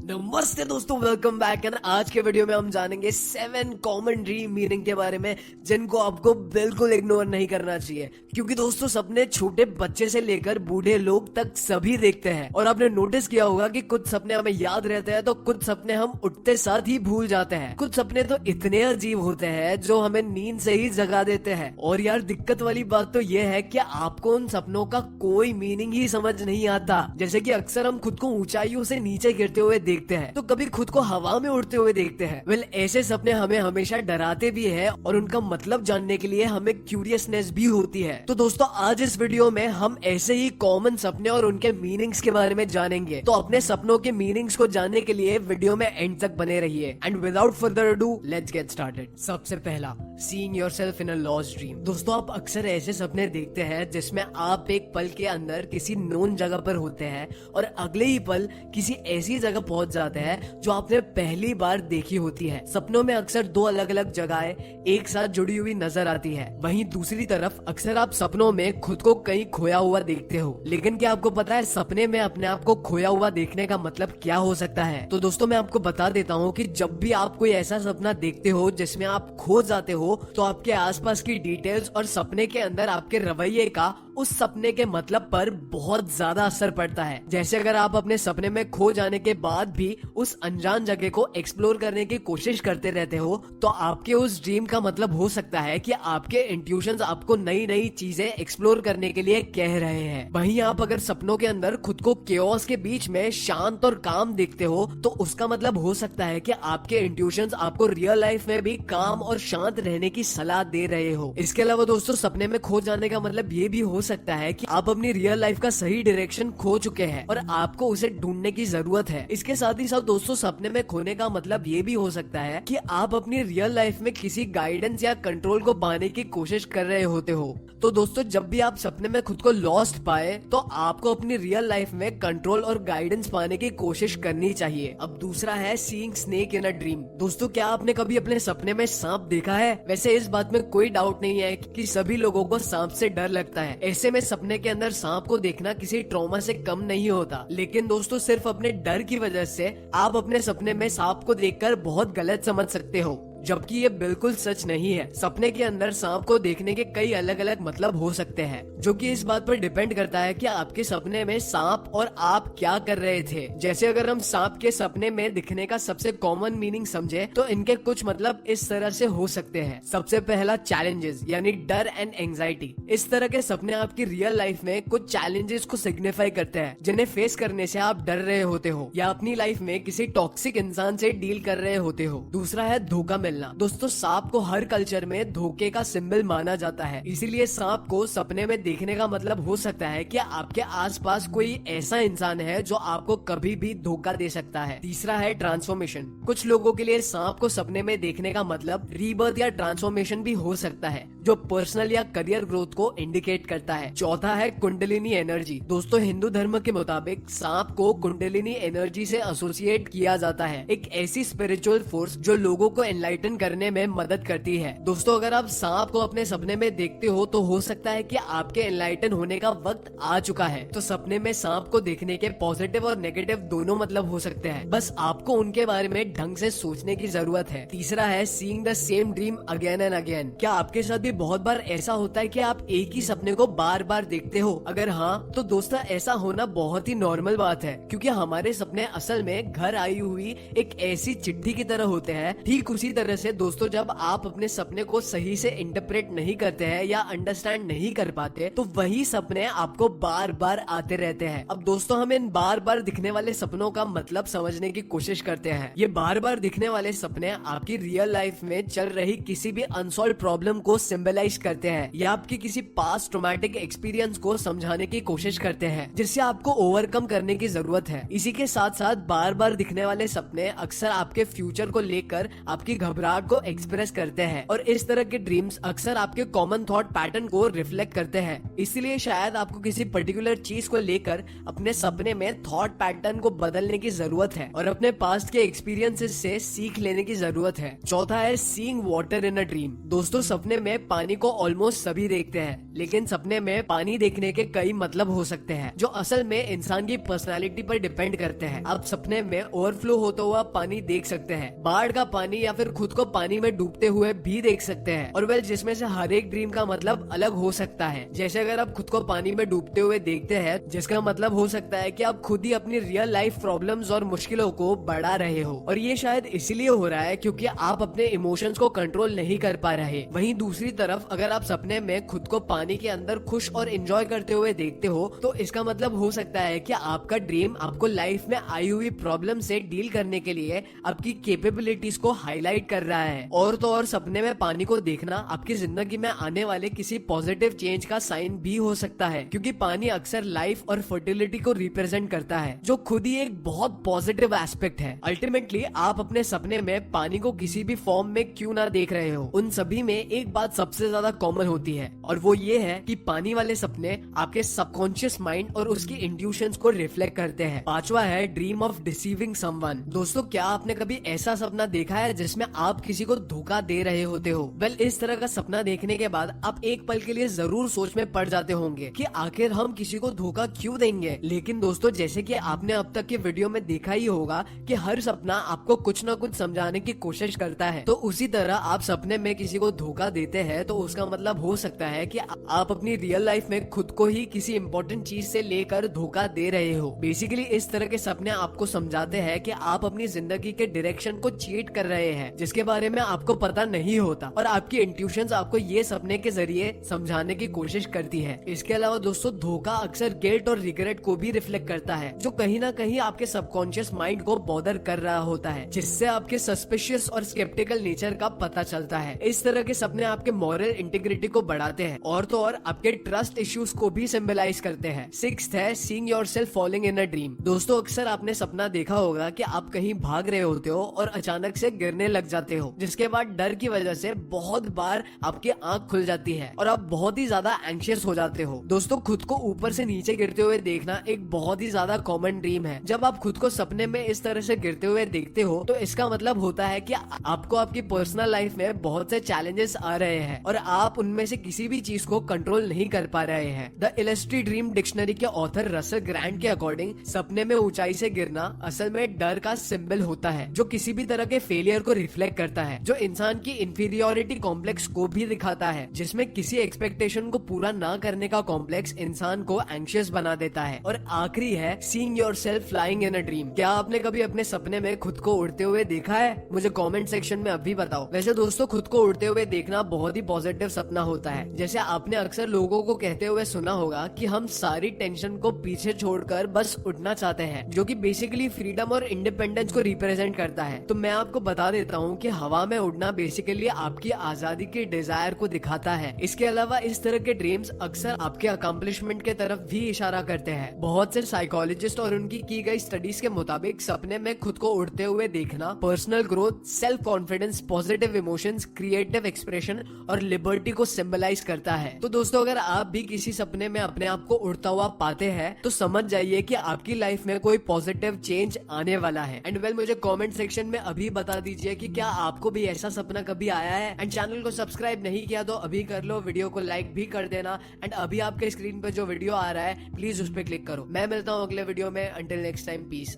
नमस्ते दोस्तों, welcome back. And आज के वीडियो में हम जानेंगे 7 कॉमन ड्रीम मीनिंग के बारे में जिनको आपको बिल्कुल इग्नोर नहीं करना चाहिए, क्योंकि दोस्तों सपने छोटे बच्चे से लेकर बूढ़े लोग तक सभी देखते हैं। और आपने नोटिस किया होगा कि कुछ सपने हमें याद रहते हैं तो कुछ सपने हम उठते साथ ही भूल जाते हैं। कुछ सपने तो इतने अजीब होते हैं जो हमें नींद से ही जगा देते हैं। और यार दिक्कत वाली बात तो ये है कि आपको उन सपनों का कोई मीनिंग ही समझ नहीं आता। जैसे कि अक्सर हम खुद को ऊंचाइयों से नीचे गिरते हुए देखते हैं तो कभी खुद को हवा में उड़ते हुए देखते हैं। वेल, ऐसे सपने हमें हमेशा डराते भी है और उनका मतलब जानने के लिए हमें क्यूरियसनेस भी होती है। तो दोस्तों आज इस वीडियो में हम ऐसे ही कॉमन सपने और उनके मीनिंग्स के बारे में जानेंगे। तो अपने सपनों के मीनिंग्स को जानने के लिए वीडियो में एंड तक बने रहिए। And without further ado let's get started. सबसे पहला, seeing yourself in a lost dream. दोस्तों आप अक्सर ऐसे सपने देखते हैं जिसमें आप एक पल के अंदर किसी नोन जगह पर होते हैं और अगले ही पल किसी ऐसी जगह पहुंच जाते हैं जो आपने पहली बार देखी होती है। सपनों में अक्सर दो अलग अलग जगहें एक साथ जुड़ी हुई नजर आती है। वहीं दूसरी तरफ अक्सर आप सपनों में खुद को कहीं खोया हुआ देखते हो। लेकिन क्या आपको पता है सपने में अपने आप को खोया हुआ देखने का मतलब क्या हो सकता है? तो दोस्तों मैं आपको बता देता हूँ कि जब भी आप कोई ऐसा सपना देखते हो जिसमें आप खो जाते हो तो आपके आसपास की डिटेल्स और सपने के अंदर आपके रवैये का उस सपने के मतलब पर बहुत ज्यादा असर पड़ता है। जैसे अगर आप अपने सपने में खो जाने के बाद भी उस अनजान जगह को एक्सप्लोर करने की कोशिश करते रहते हो तो आपके उस ड्रीम का मतलब हो सकता है कि आपके इंट्यूशंस आपको नई नई चीजें एक्सप्लोर करने के लिए कह रहे हैं। वहीं आप अगर सपनों के अंदर खुद को केओस के बीच में शांत और काम देखते हो तो उसका मतलब हो सकता है कि आपके इंट्यूशंस आपको रियल लाइफ में भी काम और शांत रहने की सलाह दे रहे हो। इसके अलावा दोस्तों सपने में खो जाने का मतलब ये भी हो सकता है कि आप अपनी रियल लाइफ का सही डायरेक्शन खो चुके हैं और आपको उसे ढूंढने की जरूरत है। इसके साथ ही साथ दोस्तों सपने में खोने का मतलब ये भी हो सकता है कि आप अपनी रियल लाइफ में किसी गाइडेंस या कंट्रोल को पाने की कोशिश कर रहे होते हो। तो दोस्तों जब भी आप सपने में खुद को लॉस्ट पाए तो आपको अपनी रियल लाइफ में कंट्रोल और गाइडेंस पाने की कोशिश करनी चाहिए। अब दूसरा है seeing snake in a dream. दोस्तों क्या आपने कभी अपने सपने में सांप देखा है? वैसे इस बात में कोई डाउट नहीं है कि सभी लोगों को सांप से डर लगता है। ऐसे में सपने के अंदर सांप को देखना किसी ट्रॉमा से कम नहीं होता। लेकिन दोस्तों सिर्फ अपने डर की वजह से आप अपने सपने में सांप को देखकर बहुत गलत समझ सकते हो, जबकि ये बिल्कुल सच नहीं है। सपने के अंदर सांप को देखने के कई अलग अलग मतलब हो सकते हैं, जो कि इस बात पर डिपेंड करता है कि आपके सपने में सांप और आप क्या कर रहे थे। जैसे अगर हम सांप के सपने में दिखने का सबसे कॉमन मीनिंग समझे तो इनके कुछ मतलब इस तरह से हो सकते हैं। सबसे पहला, चैलेंजेस यानी डर एंड एंजाइटी। इस तरह के सपने आपकी रियल लाइफ में कुछ चैलेंजेस को सिग्निफाई करते हैं जिन्हें फेस करने से आप डर रहे होते हो या अपनी लाइफ में किसी टॉक्सिक इंसान से डील कर रहे होते हो। दूसरा है धोखा मिलना। दोस्तों सांप को हर कल्चर में धोखे का सिंबल माना जाता है, इसीलिए सांप को सपने में देखने का मतलब हो सकता है कि आपके आसपास कोई ऐसा इंसान है जो आपको कभी भी धोखा दे सकता है। तीसरा है ट्रांसफॉर्मेशन। कुछ लोगों के लिए सांप को सपने में देखने का मतलब रीबर्थ या ट्रांसफॉर्मेशन भी हो सकता है, जो पर्सनल या करियर ग्रोथ को इंडिकेट करता है। चौथा है कुंडलिनी एनर्जी। दोस्तों हिंदू धर्म के मुताबिक सांप को कुंडलिनी एनर्जी से एसोसिएट किया जाता है, एक ऐसी स्पिरिचुअल फोर्स जो लोगों को एनलाइटन करने में मदद करती है। दोस्तों अगर आप सांप को अपने सपने में देखते हो तो हो सकता है कि आपके एनलाइटन होने का वक्त आ चुका है। तो सपने में सांप को देखने के पॉजिटिव और नेगेटिव दोनों मतलब हो सकते हैं, बस आपको उनके बारे में ढंग से सोचने की जरूरत है। तीसरा है seeing the same dream again and again. क्या आपके साथ भी बहुत बार ऐसा होता है कि आप एक ही सपने को बार बार देखते हो? अगर हाँ तो दोस्तों ऐसा होना बहुत ही नॉर्मल बात है, क्योंकि हमारे सपने असल में घर आई हुई एक ऐसी चिट्ठी की तरह होते हैं। ठीक उसी तरह से दोस्तों जब आप अपने सपने को सही से इंटरप्रेट नहीं करते हैं या अंडरस्टैंड नहीं कर पाते तो वही सपने आपको बार बार आते रहते हैं। अब दोस्तों हम इन बार बार दिखने वाले सपनों का मतलब समझने की कोशिश करते हैं। ये बार बार दिखने वाले सपने आपकी रियल लाइफ में चल रही किसी भी अनसॉल्व प्रॉब्लम को सिंबलाइज करते हैं या आपकी किसी पास्ट ट्रॉमेटिक एक्सपीरियंस को समझाने की कोशिश करते हैं जिससे आपको ओवरकम करने की जरूरत है। इसी के साथ साथ बार बार दिखने वाले सपने अक्सर आपके फ्यूचर को लेकर आपकी घबराहट को एक्सप्रेस करते हैं और इस तरह के ड्रीम्स अक्सर आपके कॉमन थॉट पैटर्न को रिफ्लेक्ट करते हैं। इसलिए शायद आपको किसी पर्टिकुलर चीज को लेकर अपने सपने में थॉट पैटर्न को बदलने की जरूरत है और अपने पास्ट के एक्सपीरियंसेस से सीख लेने की जरूरत है। चौथा है seeing water in a dream. दोस्तों सपने में पानी को ऑलमोस्ट सभी देखते हैं, लेकिन सपने में पानी देखने के कई मतलब हो सकते हैं जो असल में इंसान की पर्सनालिटी पर डिपेंड करते हैं। आप सपने में ओवरफ्लो होता हुआ पानी देख सकते हैं, बाढ़ का पानी या फिर खुद को पानी में डूबते हुए भी देख सकते हैं। और वेल जिसमें से हर एक ड्रीम का मतलब अलग हो सकता है। जैसे अगर आप खुद को पानी में डूबते हुए देखते हैं, जिसका मतलब हो सकता है कि आप खुद ही अपनी रियल लाइफ प्रॉब्लम्स और मुश्किलों को बढ़ा रहे हो, और ये शायद इसलिए हो रहा है क्योंकि आप अपने इमोशंस को कंट्रोल नहीं कर पा रहे। वहीं दूसरी तरफ अगर आप सपने में खुद को पानी के अंदर खुश और एंजॉय करते हुए देखते हो, तो इसका मतलब हो सकता है कि आपका ड्रीम आपको लाइफ में आई हुई प्रॉब्लम से डील करने के लिए आपकी कैपेबिलिटीज को हाईलाइट कर रहा है। और तो और सपने में पानी को देखना आपकी जिंदगी में आने वाले किसी पॉजिटिव चेंज का साइन भी हो सकता है, क्योंकि पानी अक्सर लाइफ और फर्टिलिटी को रिप्रेजेंट करता है, जो खुद ही एक बहुत पॉजिटिव एस्पेक्ट है। अल्टीमेटली आप अपने सपने में पानी को किसी भी फॉर्म में क्यों ना देख रहे हो, उन सभी में एक बात सबसे ज्यादा कॉमन होती है, और वो ये है कि पानी वाले सपने आपके सबकॉन्शियस माइंड और उसकी इंट्यूशंस को रिफ्लेक्ट करते हैं। पांचवा है ड्रीम ऑफ डिसीविंग समवन। दोस्तों, क्या आपने कभी ऐसा सपना देखा है जिसमें आप किसी को धोखा दे रहे होते हो? वेल, इस तरह का सपना देखने के बाद आप एक पल के लिए जरूर सोच में पड़ जाते होंगे कि आखिर हम किसी को धोखा क्यों देंगे। लेकिन दोस्तों, जैसे कि आपने अब तक के वीडियो में देखा ही होगा कि हर सपना आपको कुछ न कुछ समझाने की कोशिश करता है, तो उसी तरह आप सपने में किसी को धोखा देते हैं तो उसका मतलब हो सकता है कि आप अपनी रियल लाइफ में खुद को ही किसी इंपॉर्टेंट चीज से लेकर धोखा दे रहे हो। बेसिकली इस तरह के सपने आपको समझाते हैं कि आप अपनी जिंदगी के डायरेक्शन को चीट कर रहे हैं, जिसके बारे में आपको पता नहीं होता, और आपकी इंट्यूशंस आपको ये सपने के जरिए समझाने की कोशिश करती है। इसके अलावा दोस्तों, धोखा अक्सर गिल्ट और रिग्रेट को भी रिफ्लेक्ट करता है, जो कहीं ना कहीं आपके सबकॉन्शियस माइंड को बॉदर कर रहा होता है, जिससे आपके सस्पिशियस और स्केप्टिकल नेचर का पता चलता है। इस तरह के सपने आपके मॉरल इंटीग्रिटी को बढ़ाते हैं, और तो और आपके ट्रस्ट इश्यूज को भी सिंबलाइज करते हैं। सिक्स्थ है seeing yourself falling in a dream. दोस्तों, अक्सर आपने सपना देखा होगा कि आप कहीं भाग रहे होते हो और अचानक से गिरने लग जाते हो, जिसके बाद डर की वजह से बहुत बार आपकी आंख खुल जाती है और आप बहुत ही ज्यादा एंग्शियस हो जाते हो। दोस्तों, खुद को ऊपर से नीचे गिरते हुए देखना एक बहुत ही ज्यादा कॉमन ड्रीम है। जब आप खुद को सपने में इस तरह से गिरते हुए देखते हो, तो इसका मतलब होता है कि आपको आपकी पर्सनल लाइफ में बहुत से चैलेंजेस आ रहे हैं और आप उनमें से किसी भी चीज को कंट्रोल नहीं कर पा रहे हैं। द इलस्ट्री ड्रीम डिक्शनरी के ऑथर रसल ग्रांट के अकॉर्डिंग सपने में ऊंचाई से गिरना असल में डर का सिंबल होता है, जो किसी भी तरह के फेलियर को रिफ्लेक्ट करता है, जो इंसान की इंफीरियोरिटी कॉम्प्लेक्स को भी दिखाता है, जिसमें किसी एक्सपेक्टेशन को पूरा ना करने का कॉम्प्लेक्स इंसान को एंग्शियस बना देता है। और आखिरी है seeing yourself flying in a dream. क्या आपने कभी अपने सपने में खुद को उड़ते हुए देखा है? मुझे कमेंट सेक्शन में अभी बताओ। वैसे दोस्तों, खुद को उड़ते हुए देखना बहुत ही पॉजिटिव सपना होता है। जैसे आपने अक्सर लोगों को कहते हुए सुना होगा कि हम सारी टेंशन को पीछे छोड़कर बस उड़ना चाहते हैं, जो कि बेसिकली फ्रीडम और इंडिपेंडेंस को रिप्रेजेंट करता है। तो मैं आपको बता देता हूँ कि हवा में उड़ना बेसिकली आपकी आजादी के डिजायर को दिखाता है। इसके अलावा इस तरह के ड्रीम्स अक्सर आपके अकम्पलिशमेंट के तरफ भी इशारा करते हैं। बहुत से साइकोलॉजिस्ट और उनकी की गई स्टडीज के मुताबिक सपने में खुद को उड़ते हुए देखना personal growth, self confidence, positive emotions, creative expression और लिबर्टी को सिंबलाइज करता है। तो दोस्तों, अगर आप भी किसी सपने में अपने आप को उड़ता हुआ पाते हैं, तो समझ जाइए कि आपकी लाइफ में कोई पॉजिटिव चेंज आने वाला है। एंड वेल, मुझे कमेंट सेक्शन में अभी बता दीजिए कि क्या आपको भी ऐसा सपना कभी आया है। एंड चैनल को सब्सक्राइब नहीं किया तो अभी कर लो, वीडियो को लाइक भी कर देना। एंड अभी आपके स्क्रीन पे जो वीडियो आ रहा है, प्लीज उस पर क्लिक करो। मैं मिलता हूँ अगले वीडियो में। Until next time, piece.